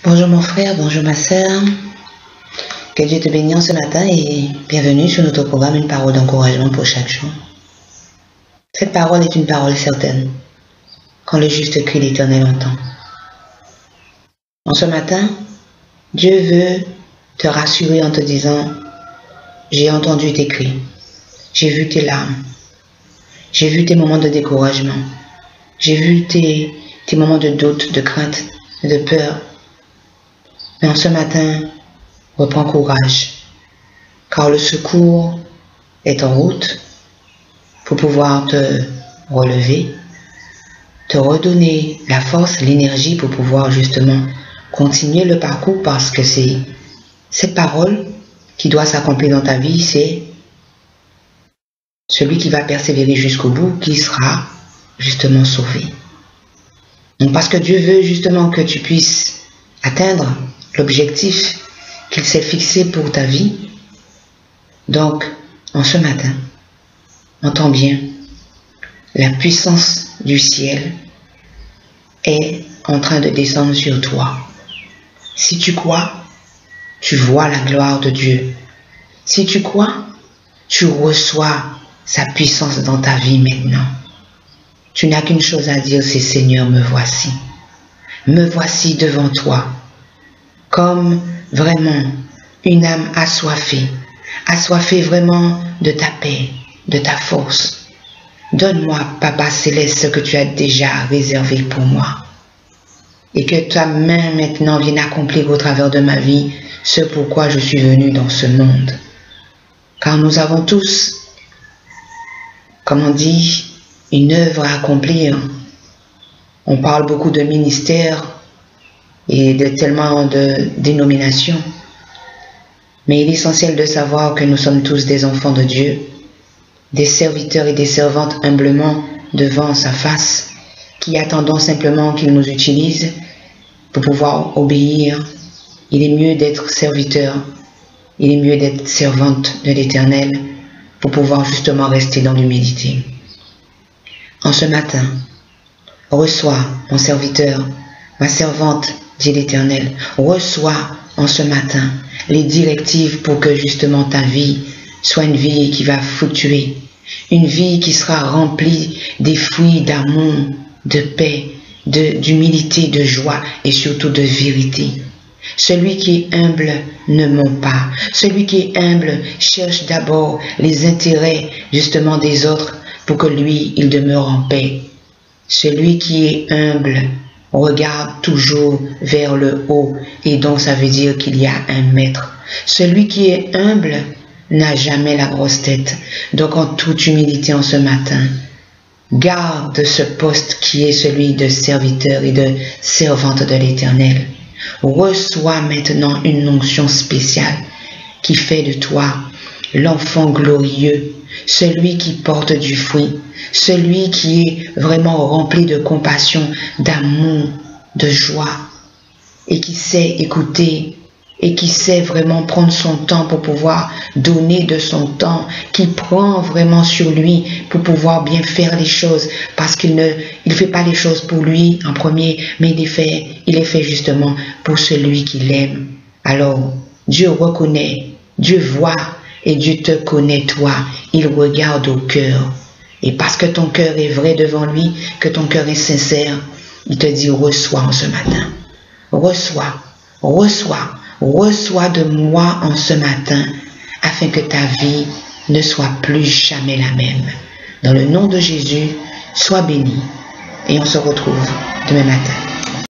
Bonjour mon frère, bonjour ma sœur. Que Dieu te bénisse ce matin et bienvenue sur notre programme Une parole d'encouragement pour chaque jour. Cette parole est une parole certaine. Quand le juste crie, l'Éternel entend. En ce matin, Dieu veut te rassurer en te disant: j'ai entendu tes cris, j'ai vu tes larmes, j'ai vu tes moments de découragement, j'ai vu tes moments de doute, de crainte, de peur. Mais en ce matin, reprends courage, car le secours est en route pour pouvoir te relever, te redonner la force, l'énergie pour pouvoir justement continuer le parcours, parce que c'est cette parole qui doit s'accomplir dans ta vie, c'est celui qui va persévérer jusqu'au bout qui sera justement sauvé. Donc parce que Dieu veut justement que tu puisses atteindre l'objectif qu'il s'est fixé pour ta vie. Donc, en ce matin, entends bien, la puissance du ciel est en train de descendre sur toi. Si tu crois, tu vois la gloire de Dieu. Si tu crois, tu reçois sa puissance dans ta vie maintenant. Tu n'as qu'une chose à dire, c'est: Seigneur, me voici. Me voici devant toi, comme vraiment une âme assoiffée vraiment de ta paix, de ta force. Donne-moi, Papa Céleste, ce que tu as déjà réservé pour moi. Et que ta main maintenant vienne accomplir au travers de ma vie ce pourquoi je suis venu dans ce monde. Car nous avons tous, comme on dit, une œuvre à accomplir. On parle beaucoup de ministère et de tellement de dénominations. Mais il est essentiel de savoir que nous sommes tous des enfants de Dieu, des serviteurs et des servantes humblement devant sa face, qui attendons simplement qu'il nous utilise pour pouvoir obéir. Il est mieux d'être serviteur, il est mieux d'être servante de l'Éternel pour pouvoir justement rester dans l'humilité. En ce matin, reçois, mon serviteur, ma servante, dit l'Éternel, reçois en ce matin les directives pour que justement ta vie soit une vie qui va fluctuer, une vie qui sera remplie des fruits d'amour, de paix, d'humilité, de joie et surtout de vérité. Celui qui est humble ne ment pas. Celui qui est humble cherche d'abord les intérêts justement des autres pour que lui, il demeure en paix. Celui qui est humble regarde toujours vers le haut, et donc ça veut dire qu'il y a un maître. Celui qui est humble n'a jamais la grosse tête. Donc en toute humilité en ce matin, garde ce poste qui est celui de serviteur et de servante de l'Éternel. Reçois maintenant une onction spéciale qui fait de toi l'enfant glorieux, celui qui porte du fruit, celui qui est vraiment rempli de compassion, d'amour, de joie, et qui sait écouter, et qui sait vraiment prendre son temps pour pouvoir donner de son temps, qui prend vraiment sur lui pour pouvoir bien faire les choses, parce qu'il ne fait pas les choses pour lui en premier, mais il les fait justement pour celui qui l'aime. Alors, Dieu reconnaît, Dieu voit, et Dieu te connaît toi. Il regarde au cœur. Et parce que ton cœur est vrai devant lui, que ton cœur est sincère, il te dit: reçois en ce matin. Reçois, reçois, reçois de moi en ce matin, afin que ta vie ne soit plus jamais la même. Dans le nom de Jésus, sois béni. Et on se retrouve demain matin.